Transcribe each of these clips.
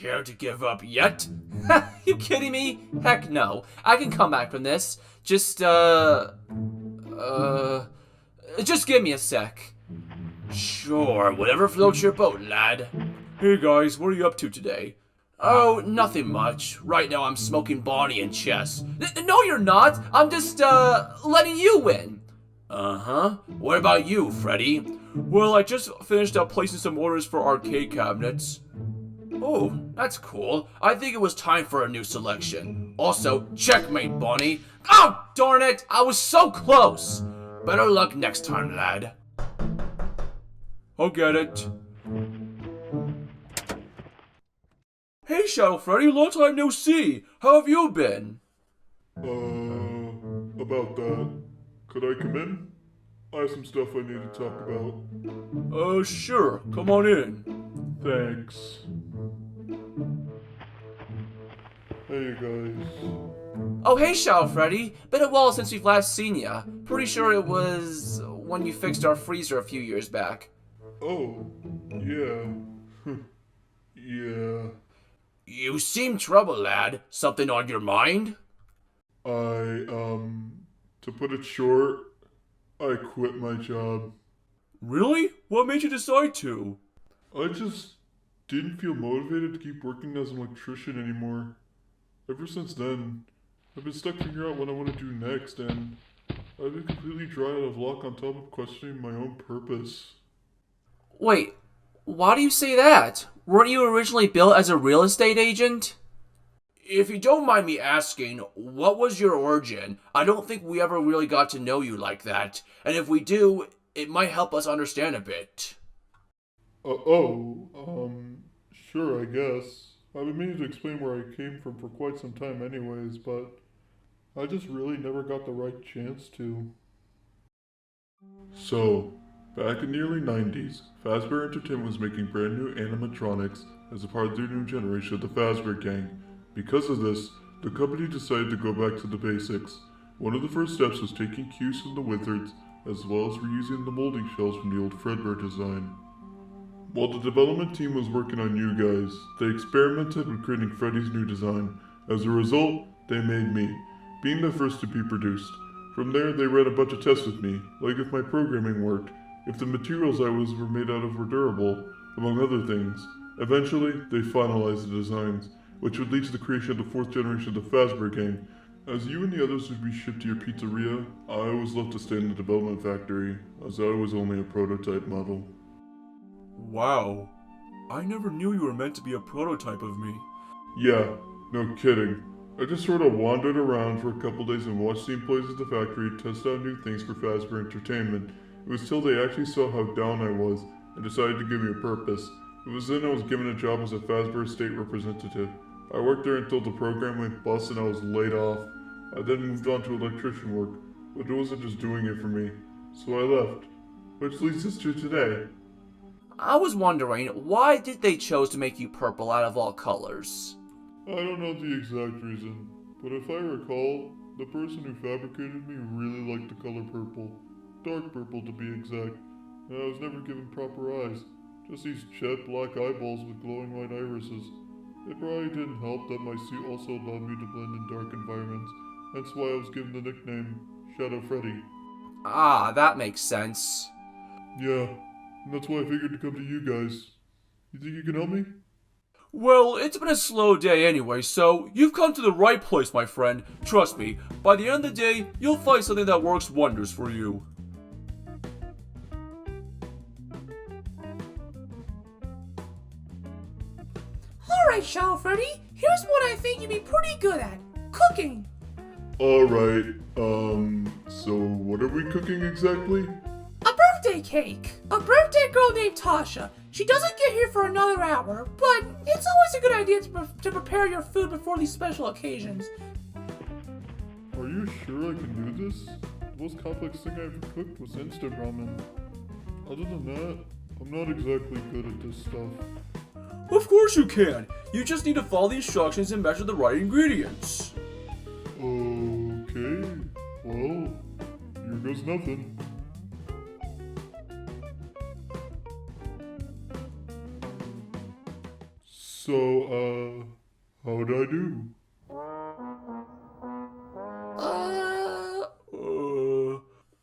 scared to give up yet? You kidding me? Heck no. I can come back from this. Just give me a sec. Sure, whatever floats your boat, lad. Hey guys, what are you up to today? Oh, nothing much. Right now I'm smoking Bonnie and chess. No, you're not. I'm just, letting you win. Uh-huh. What about you, Freddy? Well, I just finished up placing some orders for arcade cabinets. Oh, that's cool. I think it was time for a new selection. Also, checkmate, Bonnie. Oh, darn it! I was so close! Better luck next time, lad. I'll get it. Hey, Shadow Freddy, long time no see. How have you been? About that. Could I come in? I have some stuff I need to talk about. Sure. Come on in. Thanks. Hey, you guys. Oh, hey, Shadow Freddy. Been a while since we've last seen ya. Pretty sure it was when you fixed our freezer a few years back. Oh, yeah. Yeah. You seem troubled, lad. Something on your mind? To put it short, I quit my job. Really? What made you decide to? I just didn't feel motivated to keep working as an electrician anymore. Ever since then, I've been stuck figuring out what I want to do next, and I've been completely dry out of luck on top of questioning my own purpose. Wait, why do you say that? Weren't you originally built as a real estate agent? If you don't mind me asking, what was your origin? I don't think we ever really got to know you like that, and if we do, it might help us understand a bit. Sure, I guess. I've been meaning to explain where I came from for quite some time anyways, but I just really never got the right chance to. So, back in the early 90s, Fazbear Entertainment was making brand new animatronics as a part of their new generation of the Fazbear Gang. Because of this, the company decided to go back to the basics. One of the first steps was taking cues from the Wizards, as well as reusing the molding shells from the old Fredbear design. While the development team was working on you guys, they experimented with creating Freddy's new design. As a result, they made me, being the first to be produced. From there, they ran a bunch of tests with me, like if my programming worked, if the materials I was were made out of were durable, among other things. Eventually, they finalized the designs, which would lead to the creation of the fourth generation of the Fazbear Gang. As you and the others would be shipped to your pizzeria, I was left to stay in the development factory, as I was only a prototype model. Wow. I never knew you were meant to be a prototype of me. Yeah, no kidding. I just sort of wandered around for a couple days and watched the employees at the factory test out new things for Fazbear Entertainment. It was till they actually saw how down I was and decided to give me a purpose. It was then I was given a job as a Fazbear state representative. I worked there until the program went bust and I was laid off. I then moved on to electrician work, but it wasn't just doing it for me, so I left. Which leads us to today. I was wondering, why did they chose to make you purple out of all colors? I don't know the exact reason, but if I recall, the person who fabricated me really liked the color purple. Dark purple to be exact, and I was never given proper eyes. Just these jet black eyeballs with glowing white irises. It probably didn't help that my suit also allowed me to blend in dark environments, hence why I was given the nickname Shadow Freddy. Ah, that makes sense. Yeah, and that's why I figured to come to you guys. You think you can help me? Well, it's been a slow day anyway, so you've come to the right place, my friend. Trust me, by the end of the day, you'll find something that works wonders for you. Alright, Shadow Freddy, here's what I think you'd be pretty good at. Cooking. Alright, so what are we cooking exactly? A birthday cake. A birthday girl named Tasha. She doesn't get here for another hour, but it's always a good idea to prepare your food before these special occasions. Are you sure I can do this? The most complex thing I ever cooked was instant ramen. Other than that, I'm not exactly good at this stuff. Of course you can. You just need to follow the instructions and measure the right ingredients. Okay, well, here goes nothing. So, how'd I do?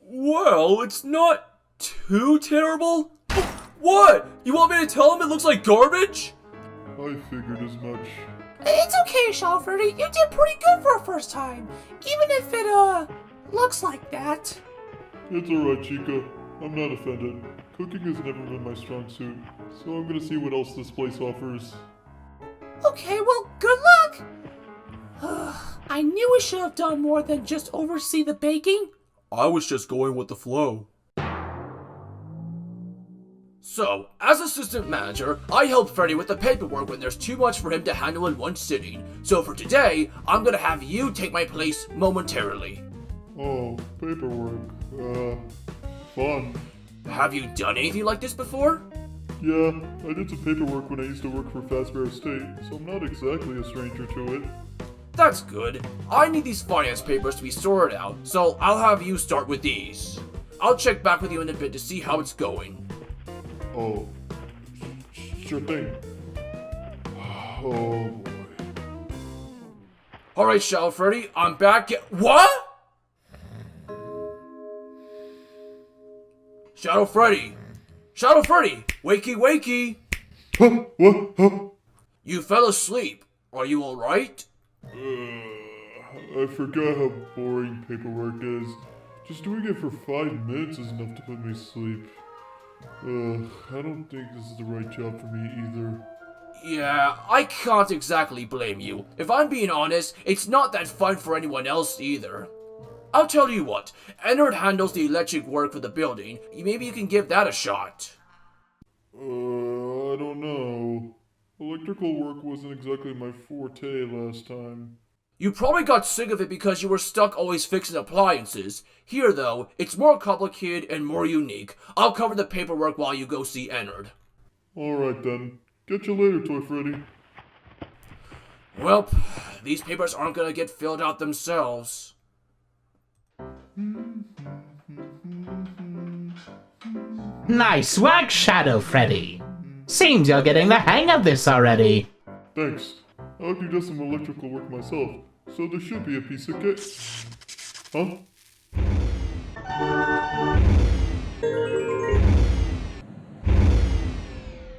Well, it's not too terrible. What? You want me to tell him it looks like garbage? I figured as much. It's okay, Freddy. You did pretty good for a first time. Even if it, looks like that. It's alright, Chica. I'm not offended. Cooking has never been my strong suit, so I'm gonna see what else this place offers. Okay, well, good luck. I knew we should have done more than just oversee the baking. I was just going with the flow. So, as assistant manager, I help Freddy with the paperwork when there's too much for him to handle in one sitting. So for today, I'm gonna have you take my place momentarily. Oh, paperwork. Fun. Have you done anything like this before? Yeah, I did some paperwork when I used to work for Fazbear Estate, so I'm not exactly a stranger to it. That's good. I need these finance papers to be sorted out, so I'll have you start with these. I'll check back with you in a bit to see how it's going. Oh, sure thing. Oh boy. Alright, Freddy, I'm back. What? Freddy! Wakey, wakey! Huh? What? Huh? You fell asleep. Are you alright? I forgot how boring paperwork is. Just doing it for 5 minutes is enough to put me to sleep. I don't think this is the right job for me either. Yeah, I can't exactly blame you. If I'm being honest, it's not that fun for anyone else either. I'll tell you what, Ennard handles the electric work for the building. Maybe you can give that a shot. I don't know. Electrical work wasn't exactly my forte last time. You probably got sick of it because you were stuck always fixing appliances. Here though, it's more complicated and more unique. I'll cover the paperwork while you go see Ennard. Alright then. Get you later, Toy Freddy. Welp, these papers aren't gonna get filled out themselves. Nice work, Shadow Freddy. Seems you're getting the hang of this already. Thanks. I do just some electrical work myself, so there should be a piece of cake. Huh?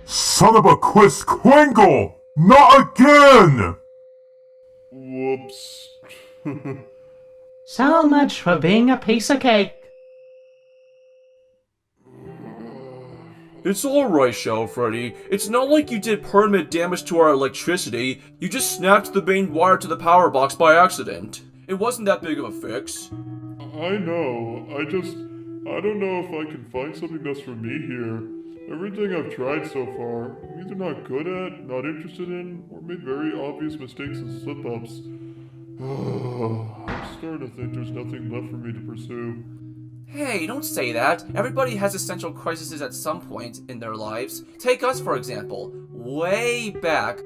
Son of a Quisquingle! Not again! Whoops. So much for being a piece of cake. It's alright, Freddy. It's not like you did permanent damage to our electricity. You just snapped the main wire to the power box by accident. It wasn't that big of a fix. I know. I don't know if I can find something that's for me here. Everything I've tried so far, I'm either not good at, not interested in, or made very obvious mistakes and slip-ups. I'm starting to think there's nothing left for me to pursue. Hey, don't say that. Everybody has essential crises at some point in their lives. Take us, for example. Way back,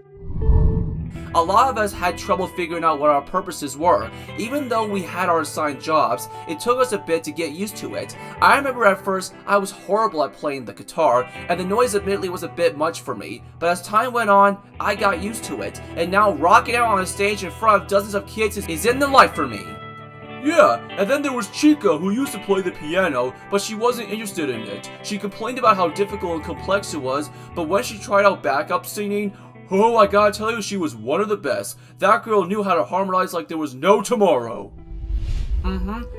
a lot of us had trouble figuring out what our purposes were. Even though we had our assigned jobs, it took us a bit to get used to it. I remember at first, I was horrible at playing the guitar, and the noise admittedly was a bit much for me. But as time went on, I got used to it, and now rocking out on a stage in front of dozens of kids is in the life for me. Yeah, and then there was Chica, who used to play the piano, but she wasn't interested in it. She complained about how difficult and complex it was, but when she tried out backup singing, oh, I gotta tell you, she was one of the best. That girl knew how to harmonize like there was no tomorrow.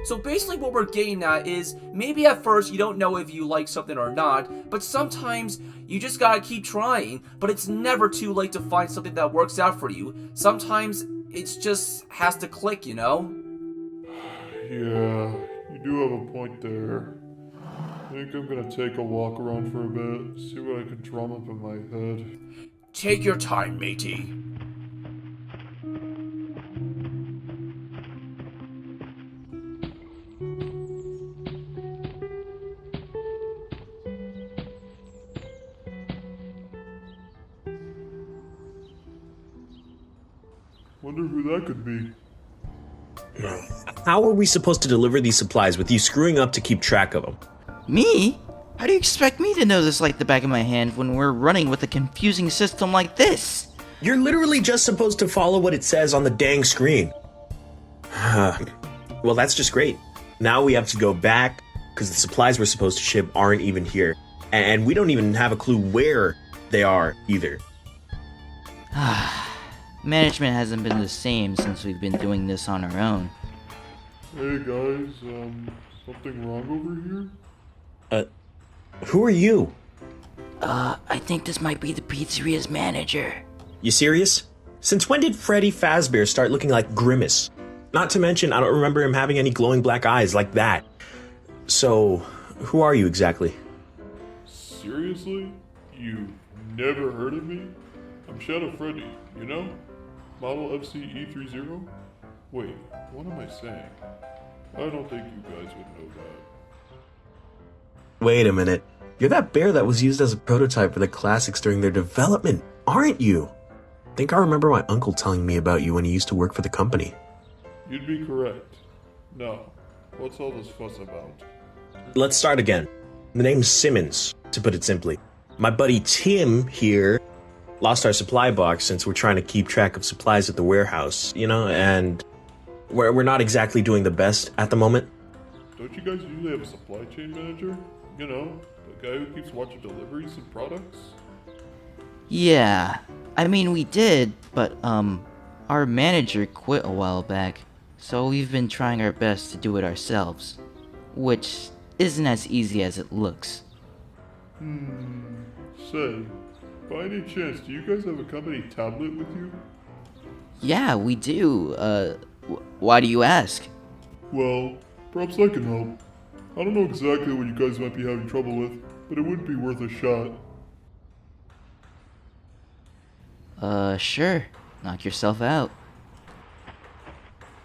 So basically what we're getting at is, maybe at first you don't know if you like something or not, but sometimes you just gotta keep trying, but it's never too late to find something that works out for you. Sometimes it just has to click, you know? Yeah, you do have a point there. I think I'm gonna take a walk around for a bit, see what I can drum up in my head. Take your time, matey. Wonder who that could be. How are we supposed to deliver these supplies with you screwing up to keep track of them? Me? How do you expect me to know this like the back of my hand when we're running with a confusing system like this? You're literally just supposed to follow what it says on the dang screen. Well, that's just great. Now we have to go back because the supplies we're supposed to ship aren't even here. And we don't even have a clue where they are either. Management hasn't been the same since we've been doing this on our own. Hey guys, something wrong over here? Who are you? I think this might be the pizzeria's manager. You serious? Since when did Freddy Fazbear start looking like Grimace? Not to mention, I don't remember him having any glowing black eyes like that. So, who are you exactly? Seriously? You've never heard of me? I'm Shadow Freddy, you know? Model FCE30? Wait, what am I saying? I don't think you guys would know that. Wait a minute. You're that bear that was used as a prototype for the classics during their development, aren't you? Think I remember my uncle telling me about you when he used to work for the company. You'd be correct. Now, what's all this fuss about? Let's start again. The name's Simmons, to put it simply. My buddy Tim here lost our supply box since we're trying to keep track of supplies at the warehouse, and we're not exactly doing the best at the moment. Don't you guys usually have a supply chain manager? You know, the guy who keeps watching deliveries and products? Yeah, I mean we did, but our manager quit a while back, so we've been trying our best to do it ourselves, which isn't as easy as it looks. Say, by any chance, do you guys have a company tablet with you? Yeah, we do. Why do you ask? Well, perhaps I can help. I don't know exactly what you guys might be having trouble with, but it would be worth a shot. Sure. Knock yourself out.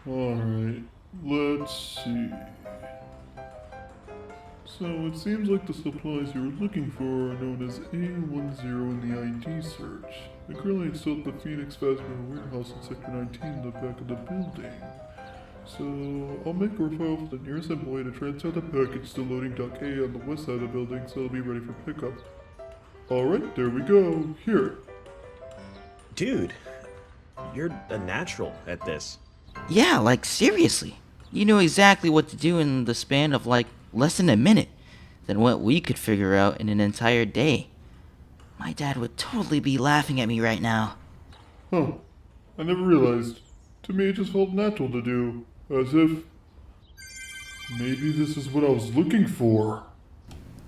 Alright, let's see. So, it seems like the supplies you were looking for are known as A10 in the ID search. They're currently installed at the Phoenix Fazbear warehouse in Sector 19 in the back of the building. So, I'll make a referral for the nearest employee to transfer the package to loading dock A on the west side of the building so it'll be ready for pickup. Alright, there we go. Here. Dude, you're a natural at this. Yeah, like seriously. You knew exactly what to do in the span of like less than a minute than what we could figure out in an entire day. My dad would totally be laughing at me right now. Huh. I never realized. To me, it just felt natural to do. As if... maybe this is what I was looking for.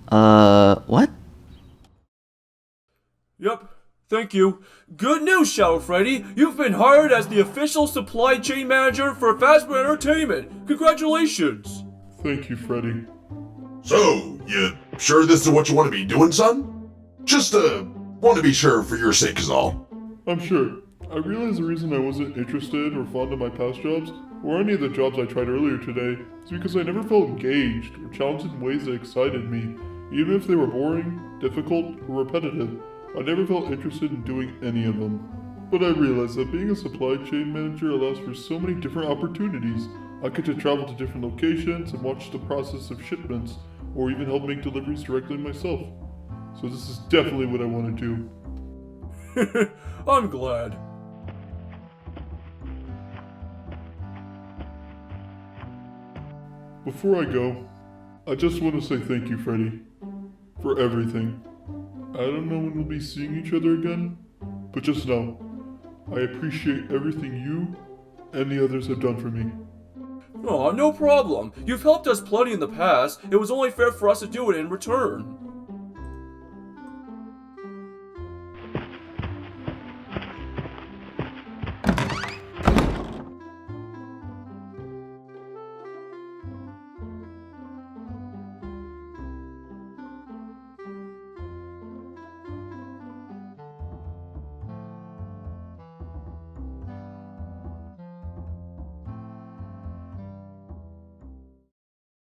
What? Yep, thank you. Good news, Shadow Freddy. You've been hired as the official supply chain manager for Fazbear Entertainment. Congratulations. Thank you, Freddy. So, you sure this is what you want to be doing, son? Just, want to be sure for your sake is all. I'm sure. I realize the reason I wasn't interested or fond of my past jobs, or any of the jobs I tried earlier today, is because I never felt engaged or challenged in ways that excited me. Even if they were boring, difficult, or repetitive, I never felt interested in doing any of them. But I realized that being a supply chain manager allows for so many different opportunities. I get to travel to different locations and watch the process of shipments, or even help make deliveries directly myself. So this is definitely what I want to do. I'm glad. Before I go, I just want to say thank you, Freddy, for everything. I don't know when we'll be seeing each other again, but just know, I appreciate everything you and the others have done for me. Aw, no problem. You've helped us plenty in the past. It was only fair for us to do it in return.